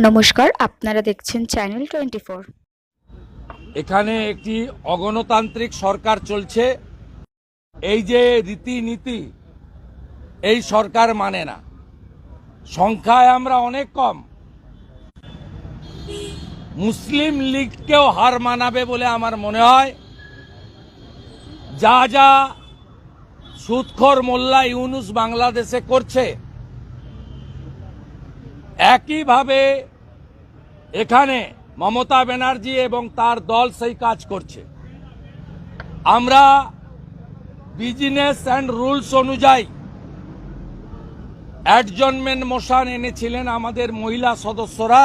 নমস্কার, আপনারা দেখছেন চ্যানেল 24। এখানে একটি অগণতান্ত্রিক সরকার চলছে। এই যে রীতিনীতি এই সরকার মানে না। সংখ্যায় আমরা অনেক কম, মুসলিম লীগকেও হার মানাবে বলে আমার মনে হয়। যা যা সুদখোর মোল্লা ইউনুস বাংলাদেশে করছে, একইভাবে এখানে মমতা ব্যানার্জি এবং তার দল সেই কাজ করছে। আমরা বিজনেস অ্যান্ড রুলস অনুযায়ী অ্যাডজনমেন্ট মোশন এনেছিলেন আমাদের মহিলা সদস্যরা।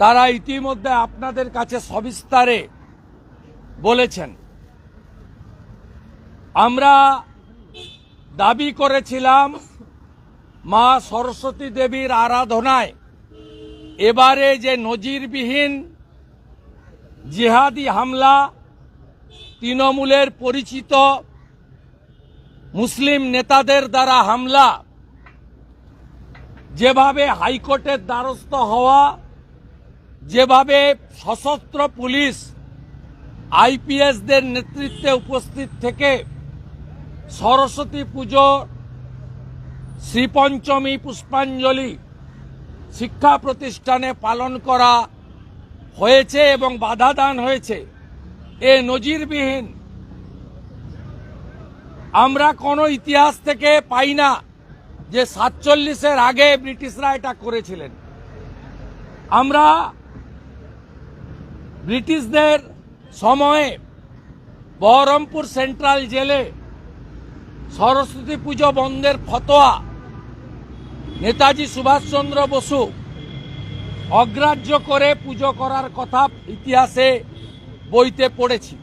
তারা ইতিমধ্যে আপনাদের কাছে সবিস্তারে বলেছেন। আমরা দাবি করেছিলাম মা সরস্বতী দেবীর আরাধনায় এবারে যে নজিরবিহীন জিহাদি হামলা, তৃণমূলের পরিচিত মুসলিম নেতাদের দ্বারা হামলা, যেভাবে হাইকোর্টের দ্বারস্থ হওয়া, যেভাবে সশস্ত্র পুলিশ আইপিএসদের নেতৃত্বে উপস্থিত থেকে সরস্বতী পুজো, শ্রীপঞ্চমী পুষ্পাঞ্জলি শিক্ষা প্রতিষ্ঠানে পালন করা হয়েছে এবং বাধা দান হয়েছে, এ নজিরবিহীন। আমরা কোনো ইতিহাস থেকে পাই না যে 47-এর আগে ব্রিটিশরা এটা করেছিলেন। আমরা ব্রিটিশদের সময়ে বহরমপুর সেন্ট্রাল জেলে সরস্বতী পুজো বন্ধের ফতোয়া নেতাজি সুভাষচন্দ্র বসু অগ্রাহ্য করে পুজো করার কথা ইতিহাসে বইতে পড়েছি।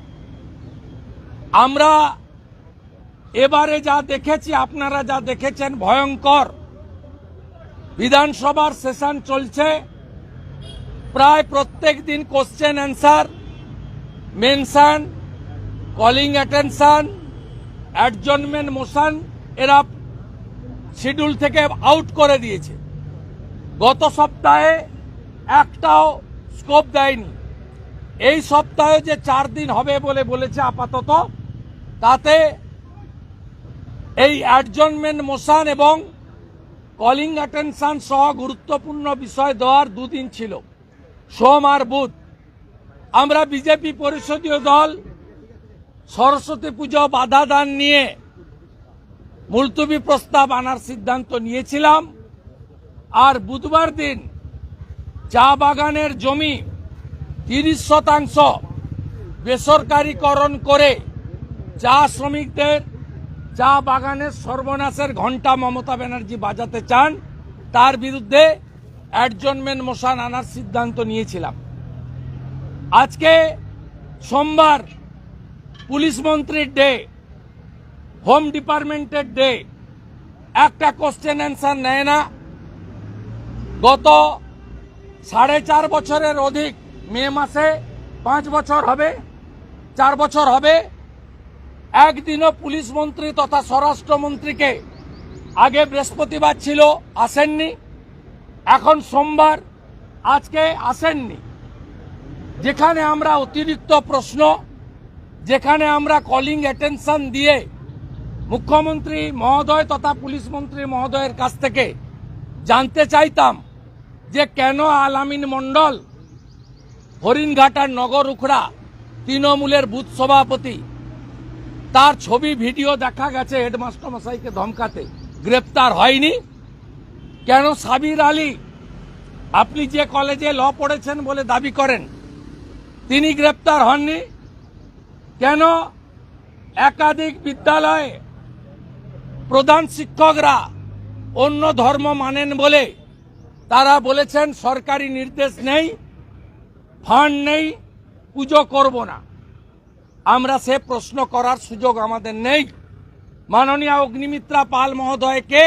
আমরা এবারে যা দেখেছি, আপনারা যা দেখেছেন, ভয়ঙ্কর। বিধানসভার সেশন চলছে, প্রায় প্রত্যেক দিন question answer, mention, calling attention, adjournment motion এরা শিডিউল থেকে আউট করে দিয়েছে। গত সপ্তাহে একটাও স্কোপ দেয়নি। এই সপ্তাহে যে 4 দিন হবে বলে বলেছে আপাতত, তাতে এই অ্যাডজনমেন্ট মোশন এবং কলিং অ্যাটেনশন সহ গুরুত্বপূর্ণ বিষয় দেওয়ার 2 দিন ছিল, সোম আর বুধ। আমরা বিজেপি পরিষদীয় দল সরস্বতী পুজো বাধা দান নিয়ে মুলতবি প্রস্তাব আনার সিদ্ধান্ত নিয়েছিলাম। আর বুধবার দিন চা বাগানের জমি 30% বেসরকারীকরণ করে চা শ্রমিকদের চা বাগানের সর্বনাশের ঘণ্টা মমতা ব্যানার্জি বাজাতে চান, তার বিরুদ্ধে অ্যাডজনমেন্ট মোশন আনার সিদ্ধান্ত নিয়েছিলাম। আজকে সোমবার, পুলিশ মন্ত্রীর ডে, হোম ডিপার্টমেন্টের ডে, একটা কোশ্চেন অ্যান্সার নেয় না। গত 4.5 বছরের অধিক, মে মাসে 5 বছর হবে, 4 বছর হবে, একদিনও পুলিশ মন্ত্রী তথা স্বরাষ্ট্রমন্ত্রীকে, আগে বৃহস্পতিবার ছিল আসেননি, এখন সোমবার, আজকে আসেননি। যেখানে আমরা অতিরিক্ত প্রশ্ন, যেখানে আমরা কলিং অ্যাটেনশন দিয়ে মুখ্যমন্ত্রী মহোদয় তথা পুলিশ মন্ত্রী মহোদয়ের কাছ থেকে জানতে চাইতাম যে কেন আলামিন মণ্ডল, হরিণঘাটার নগর উখড়া তৃণমূলের বুথ সভাপতি, তার ছবি ভিডিও দেখা গেছে হেডমাস্টার মশাইকে ধমকাতে, গ্রেপ্তার হয়নি কেন? সাবির আলী, আপনি যে কলেজে ল পড়েছেন বলে দাবি করেন, তিনি গ্রেপ্তার হননি কেন? একাধিক বিদ্যালয়ে প্রধান শিক্ষকরা অন্য ধর্ম মানেন বলে তারা বলেছেন সরকারি নির্দেশ নেই, ফান্ড নেই, পুজো করব না। আমরা সে প্রশ্ন করার সুযোগ আমাদের নেই। মাননীয় অগ্নিমিত্রা পাল মহোদয়কে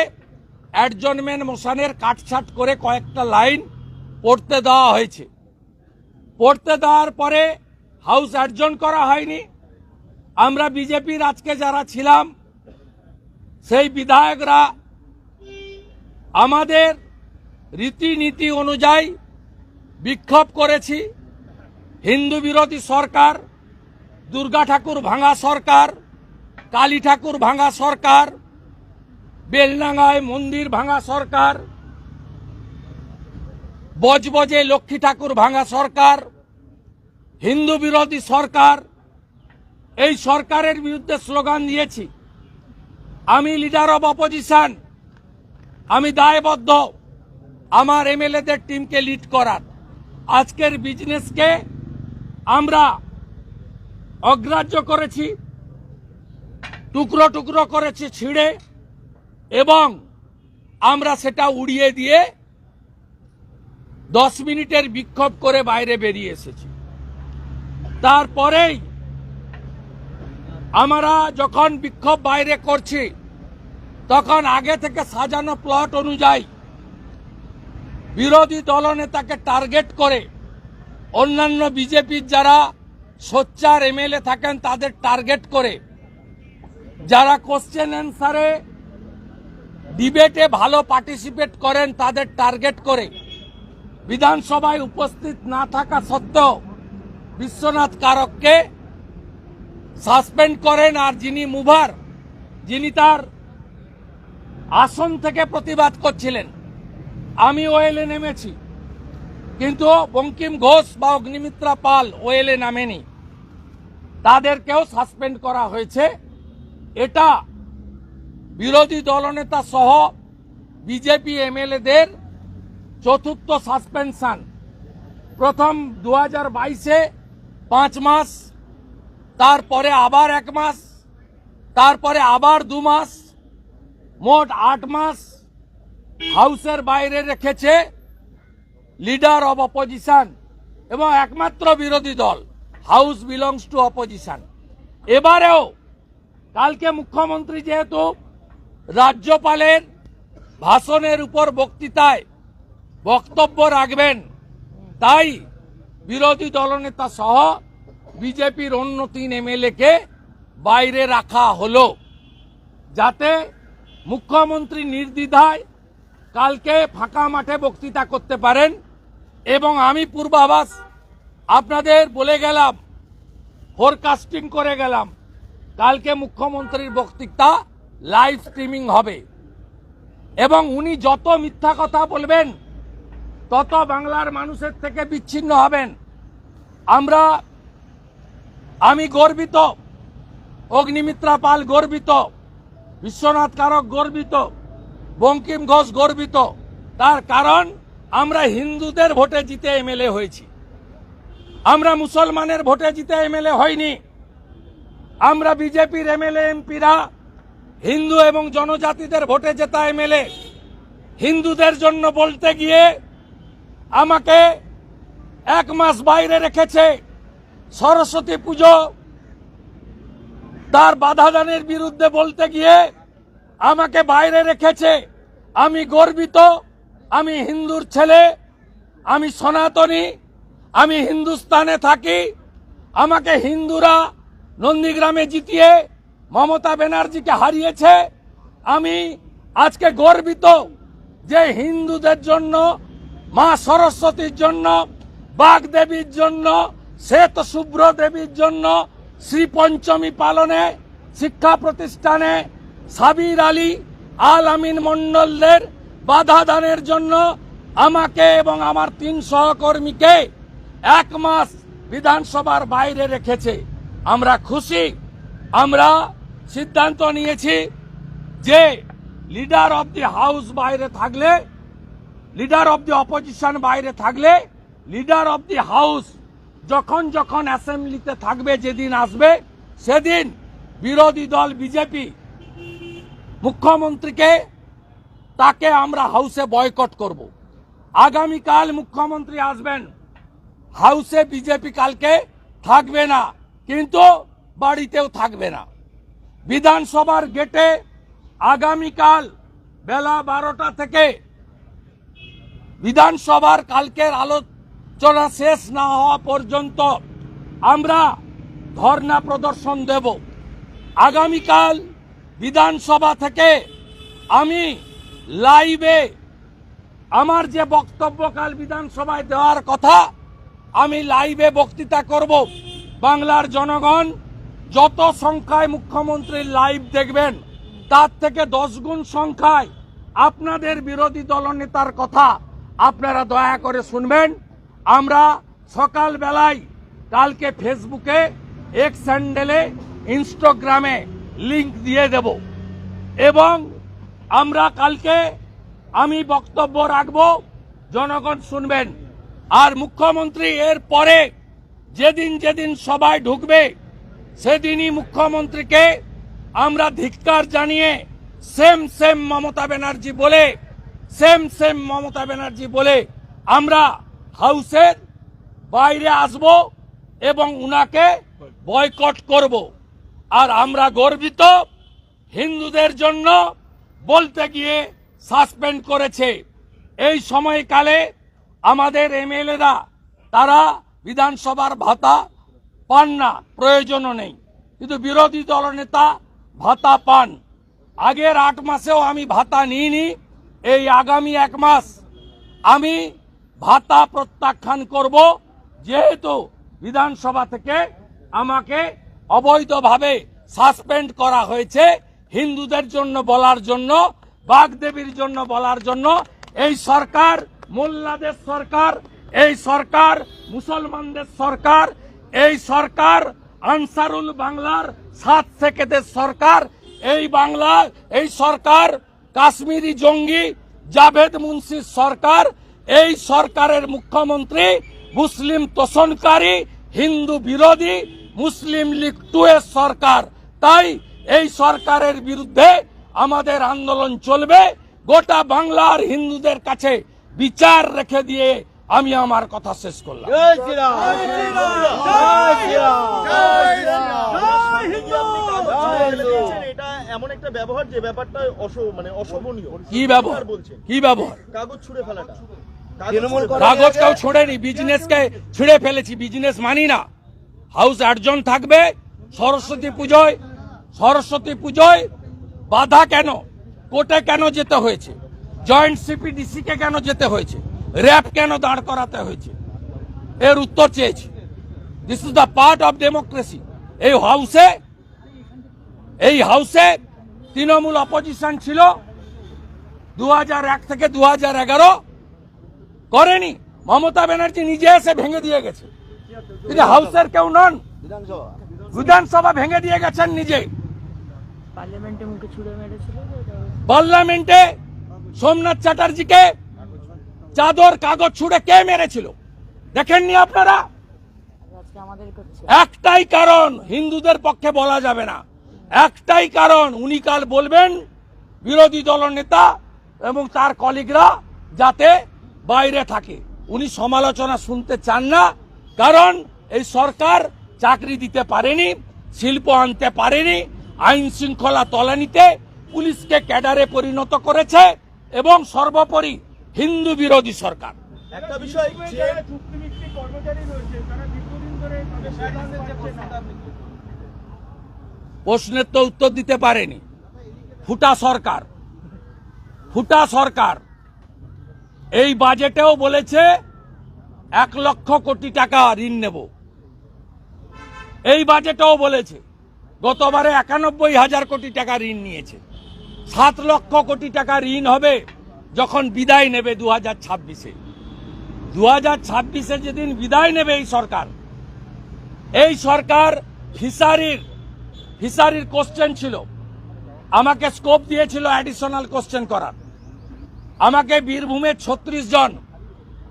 অ্যাডজনমেন্ট মোশনের কাটছাট করে কয়েকটা লাইন পড়তে দেওয়া হয়েছে। পড়তে দেওয়ার পরে হাউস অ্যাডজন করা হয়নি। আমরা বিজেপির আজকে যারা ছিলাম সেই বিধায়করা আমাদের রীতিনীতি অনুযায়ী বিক্ষোভ করেছি। হিন্দু বিরোধী সরকার, দুর্গা ঠাকুর ভাঙা সরকার, কালী ঠাকুর ভাঙা সরকার, বেলডাঙ্গায় মন্দির ভাঙা সরকার, বজবজে লক্ষ্মী ঠাকুর ভাঙা সরকার, হিন্দু বিরোধী সরকার, এই সরকারের বিরুদ্ধে স্লোগান দিয়েছি। আমি লিডার অব অপোজিশন, আমি দায়বদ্ধ আমার এমএলএদের টিমকে লিড করার। আজকের বিজনেসকে আমরা অগ্রাহ্য করেছি, টুকরো টুকরো করেছি ছিঁড়ে, এবং আমরা সেটা উড়িয়ে দিয়ে 10 মিনিটের বিক্ষোভ করে বাইরে বেরিয়ে এসেছি। তারপরেই আমরা যখন বিক্ষোভ বাইরে করছি, তখন আগে থেকে সাজানো প্লট অনুযায়ী বিরোধী দলনেতাকে টার্গেট করে অন্যান্য বিজেপির যারা সোচ্চার এমএলএ থাকেন তাদের টার্গেট করে, যারা কোশ্চেন অ্যান্সারে ডিবেটে ভালো পার্টিসিপেট করেন তাদের টার্গেট করে বিধানসভায় উপস্থিত না থাকা সত্ত্বেও বিশ্বনাথ কারককে সাসপেন্ড করেন। আর যিনি মুভার, যিনি তার আসন থেকে প্রতিবাদ করছিলেন, আমি ওয়েলে নেমেছি, কিন্তু বঙ্কিম ঘোষ বা অগ্নিমিত্রা পাল ওয়েলে নামেনি, তাদেরকেও সাসপেন্ড করা হয়েছে। এটা বিরোধী দলনেতা সহ বিজেপি এমএলএদের চতুর্থ সাসপেনশন। প্রথম 2022-এ 5 মাস, তারপরে আবার 1 মাস, তারপরে আবার 2 মাস, মোট 8 মাস হাউসের বাইরে রেখেছে লিডার অব অপোজিশন এবং একমাত্র বিরোধী দল। House belongs to opposition. এবারেও কালকে মুখ্যমন্ত্রী যেহেতু রাজ্যপালের ভাষণের উপর বক্তৃতায় বক্তব্য রাখবেন, তাই বিরোধী দলনেতা সহ বিজেপির অন্য 3 এমএলএকে বাইরে রাখা হলো, যাতে মুখ্যমন্ত্রী নির্দ্বিধায় কালকে ফাঁকা মাঠে বক্তৃতা করতে পারেন। এবং আমি পূর্বাভাস আপনাদের বলে গেলাম, ফোরকাস্টিং করে গেলাম, কালকে মুখ্যমন্ত্রীর বক্তৃতা লাইভ স্ট্রিমিং হবে এবং উনি যত মিথ্যা কথা বলবেন তত বাংলার মানুষের থেকে বিচ্ছিন্ন হবেন। আমি গর্বিত, অগ্নিমিত্রা পাল গর্বিত, বিশ্বনাথ কারক গর্বিত, বঙ্কিম ঘোষ গর্বিত। তার কারণ আমরা হিন্দুদের ভোটে জিতে এমএলএ হয়েছি, আমরা মুসলমানের ভোটে জিতে এমএলএ হইনি। আমরা বিজেপির এমএলএ এমপিরা হিন্দু এবং জনজাতিদের ভোটে জেতা এমএলএ। হিন্দুদের জন্য বলতে গিয়ে আমাকে 1 মাস বাইরে রেখেছে। সরস্বতী পুজো তার বাধাদানের বিরুদ্ধে বলতে গিয়ে আমাকে বাইরে রেখেছে। আমি গর্বিত, আমি হিন্দুর ছেলে, আমি সনাতনী, আমি হিন্দুস্তানে থাকি। আমাকে হিন্দুরা নন্দীগ্রামে জিতিয়ে মমতা ব্যানার্জিকে হারিয়েছে। আমি আজকে গর্বিত যে হিন্দুদের জন্য, মা সরস্বতীর জন্য, বাগদেবীর জন্য, শ্বেত শুভ্র দেবীর জন্য শ্রী পঞ্চমী পালনে শিক্ষা প্রতিষ্ঠানে সাবির আলী আল আমিন মন্ডলদের বাধা দানের জন্য আমাকে এবং আমার 3 সহকর্মীকে 1 মাস বিধানসভার বাইরে রেখেছে। আমরা খুশি। আমরা সিদ্ধান্ত নিয়েছি যে লিডার অব দি হাউস বাইরে থাকলে, লিডার অব দি অপোজিশন বাইরে থাকলে, লিডার অব দি হাউস যখন যখন অ্যাসেম্বলিতে থাকবে, যেদিন আসবে সেদিন বিরোধী দল বিজেপি মুখ্যমন্ত্রীকে, তাকে আমরা হাউসে বয়কট করব। আগামীকাল মুখ্যমন্ত্রী আসবেন, হাউসে বিজেপি কালকে থাকবে না, কিন্তু বাড়িতেও থাকবে না। বিধানসভার গেটে আগামীকাল বেলা 12টা থেকে বিধানসভার কালকের আলোচনা শেষ না হওয়া পর্যন্ত আমরা ধর্ণা প্রদর্শন দেব। আগামীকাল বিধানসভা থেকে আমি লাইভে আমার যে বক্তব্য কাল বিধানসভায় দেওয়ার কথা, আমি লাইভে বক্তৃতা করব। বাংলার জনগণ যত সংখ্যায় মুখ্যমন্ত্রীর লাইভ দেখবেন, তার থেকে 10 গুণ সংখ্যায় আপনাদের বিরোধী দলনেতার কথা আপনারা দয়া করে শুনবেন। আমরা সকালবেলায় কালকে ফেসবুকে, এক্স হ্যান্ডেলে, ইনস্টাগ্রামে লিংক দিয়ে দেব এবং আমরা কালকে আমি বক্তব্য রাখব, জনগণ শুনবেন। আর মুখ্যমন্ত্রী এর পরে যেদিন যেদিন সবাই ঢুকবে সেদিনই মুখ্যমন্ত্রীকে আমরা ধিক্কার জানিয়ে সেম মমতা ব্যানার্জি বলে আমরা হাউসের বাইরে আসব এবং উনাকে বয়কট করব। আর আমরা গর্বিত, হিন্দুদের জন্য বলতে গিয়ে সাসপেন্ড করেছে। এই সময়কালে আমাদের এমএলএরা তারা বিধানসভার ভাতা পান না, প্রয়োজনও নেই, কিন্তু বিরোধী দলনেতা ভাতা পান। আগের 8 মাসেও আমি ভাতা নিইনি। এই আগামী 1 মাস আমি ভাতা প্রত্যাখ্যান করব, যেহেতু বিধানসভা থেকে আমাকে অবৈধভাবে সাসপেন্ড করা হয়েছে। হিন্দুদের জন্য বলার জন্য, বাগদেবীর জন্য বলার জন্য। এই সরকার মোল্লাদের সরকার, এই সরকার মুসলমানদের সরকার, এই সরকার আনসারুল বাংলার 7 সেকেদের সরকার, এই সরকার কাশ্মীরি জঙ্গি জাভেদ মুন্সির সরকার। এই সরকারের মুখ্যমন্ত্রী মুসলিম তোষণকারী, হিন্দু বিরোধী, মুসলিম লীগ 2 এর সরকার। তাই এই সরকারের বিরুদ্ধে আমাদের আন্দোলন চলবে। গোটা বাংলার হিন্দুদের কাছে বিচার রেখে দিয়ে আমি আমার কথা শেষ করলাম। এটা এমন একটা ব্যবহার যে ব্যাপারটা অশোভনীয়। কি ব্যবহার বলছেন? কি ব্যবহার? কাগজ ছুঁড়ে ফেলাটা। কাগজ কেউ ছোড়েনি, বিজনেসকে ছিঁড়ে ফেলেছি। বিজনেস মানি না। হাউস অ্যাডজন থাকবে। সরস্বতী পুজোয় বাধা কেন? কোর্টে কেন যেতে হয়েছে? জয়েন্ট সিপিডিসি কে কেন যেতে হয়েছে? র্যাব কেন দাঁড় করাতে হয়েছে? এর উত্তর চেয়েছি। This is the part of democracy. এই হাউসে তৃণমূল অপোজিশন ছিল 2001 থেকে 2011, করেনি। মমতা ব্যানার্জি নিজে এসে ভেঙে দিয়ে গেছে। তিনি হাউসের কেউ নন, বিধানসভা ভেঙে দিয়ে গেছেন নিজে। পার্লামেন্টে সোমনাথ চ্যাটার্জিকে চাদর কাগজ ছুঁড়ে কে মেরেছিল দেখেননি আপনারা? একটাই কারণ, হিন্দুদের পক্ষে বলা যাবে না। একটাই কারণ, উনি কাল বলবেন বিরোধী দলনেতা এবং তার কলিগরা যাতে বাইরে থাকে। উনি সমালোচনা শুনতে চান না, কারণ এই সরকার চাকরি দিতে পারেনি, শিল্প আনতে পারেনি, আইন শৃঙ্খলা তলানিতে পুলিশকে ক্যাডারে পরিণত করেছে এবং সর্বোপরি হিন্দু বিরোধী সরকার। একটা বিষয় প্রশ্নের তো উত্তর দিতে পারেনি। ফুটা সরকার এই বাজেটেও বলেছে 1 লক্ষ কোটি টাকা ঋণ নেব। এই বাজেটেও বলেছে। গতবারে 91,000 কোটি টাকা ঋণ নিয়েছে। 7 লক্ষ কোটি টাকা ঋণ হবে যখন বিদায় নেবে 2026-এ। 2026-এ যেদিন বিদায় নেবে এই সরকার ফিশারির কোশ্চেন ছিল। আমাকে স্কোপ দিয়েছিল অ্যাডিশনাল কোশ্চেন করার। আমাকে বীরভূমের 36 জন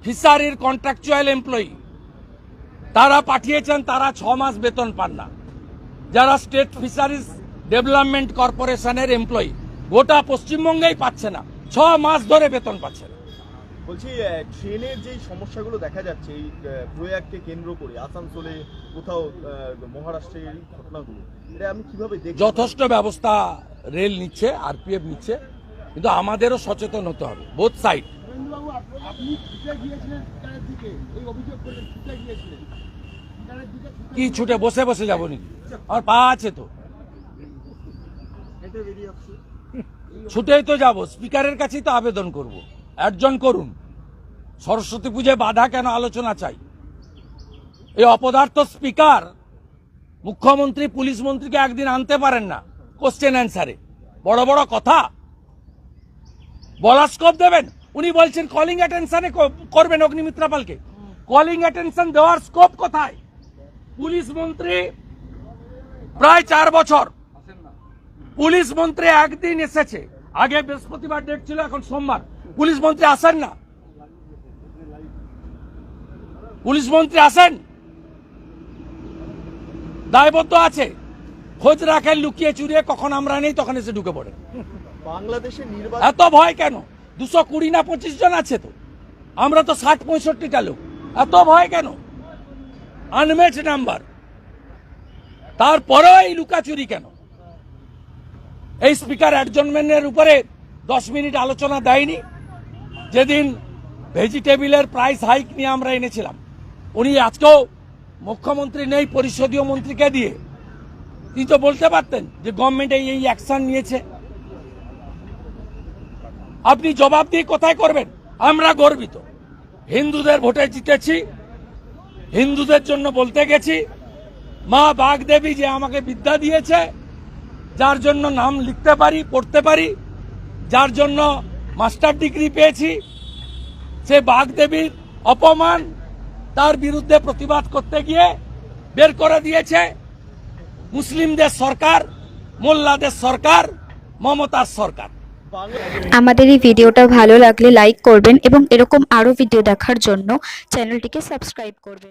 ফিশারির কন্ট্রাকচুয়াল এমপ্লয়ি তারা পাঠিয়েছেন, তারা 6 মাস বেতন পান না। যারা স্টেট ফিশারিজ ডেভেলপমেন্ট কর্পোরেশনের এমপ্লয়ি, গোটা পশ্চিমবঙ্গেই পাচ্ছে না, 6 মাস ধরে বেতন পাচ্ছে না। বলছি, ট্রেনের যে সমস্যাগুলো দেখা যাচ্ছে এই প্রয়াগকে কেন্দ্র করে, আসানসোলে কোথাও মহারাষ্ট্রের ঘটনাগুলো, এটা আমি কিভাবে দেখি? যথেষ্ট ব্যবস্থা রেল নিচ্ছে, আরপিএফ নিচ্ছে, কিন্তু আমাদেরও সচেতন হতে হবে, বোথ সাইড। কি ছুটে বসে বসে যাবো নাকি? আমার পা আছে তো, ছুটেই তো যাবো, স্পিকারের কাছেই তো আবেদন করব। অর্জন করুন। সরস্বতী পুজোয় বাধা কেন আলোচনা চাই? এই অপদার্থ স্পিকার মুখ্যমন্ত্রী পুলিশ মন্ত্রীকে একদিন আনতে পারেন না কোশ্চেন অ্যান্সারে, বড় বড় কথা বলার স্কোপ দেবেন। উনি বলছেন কলিং অ্যাটেনশনে করবেন অগ্নিমিত্রা পালকে। কলিং অ্যাটেনশন দেওয়ার স্কোপ কোথায়? পুলিশ মন্ত্রী প্রায় 4 বছর, পুলিশ মন্ত্রী একদিন এসেছে, আগে বৃহস্পতিবার ডেট ছিল, এখন সোমবার, পুলিশ মন্ত্রী আসেন না। পুলিশ মন্ত্রী আসেন, দায়বদ্ধ আছে, খোঁজ রাখেন লুকিয়ে চুরিয়ে, কখন আমরা নেই তখন এসে ঢুকে পড়ে। বাংলাদেশের নির্বাচন এত ভয় কেন? 220 না 25 জন আছে তো, আমরা তো 60-65টা লোক, এত ভয় কেন? আনম্যাচ নাম্বার, তারপরেও এই লুকাচুরি কেন? এই স্পিকার অ্যাডজনমেন্টের উপরে 10 মিনিট আলোচনা দেয়নি। যেদিন ভেজিটেবিলের প্রাইস হাইক নিয়ে আমরা এনেছিলাম, উনি আজকেও মুখ্যমন্ত্রী নেই, পরিষদীয় মন্ত্রীকে দিয়ে তিনি তো বলতে পারতেন যে গভর্নমেন্ট এই অ্যাকশন নিয়েছে। আপনি জবাব দিয়ে কোথায় করবেন? আমরা গর্বিত, হিন্দুদের ভোটে জিতেছি, হিন্দুদের জন্য বলতে গেছি। মা বাগদেবী যে আমাকে বিদ্যা দিয়েছে, যার জন্য নাম লিখতে পারি, পড়তে পারি, যার জন্য মাস্টার ডিগ্রি পেয়েছি, সে বাগদেবীর অপমান, তার বিরুদ্ধে প্রতিবাদ করতে গিয়ে বের করে দিয়েছে মুসলিমদের সরকার, মোল্লাদের সরকার, মমতার সরকার। আমাদের এই ভিডিওটা ভালো লাগলে লাইক করবেন এবং এরকম আরও ভিডিও দেখার জন্য চ্যানেলটিকে সাবস্ক্রাইব করবেন।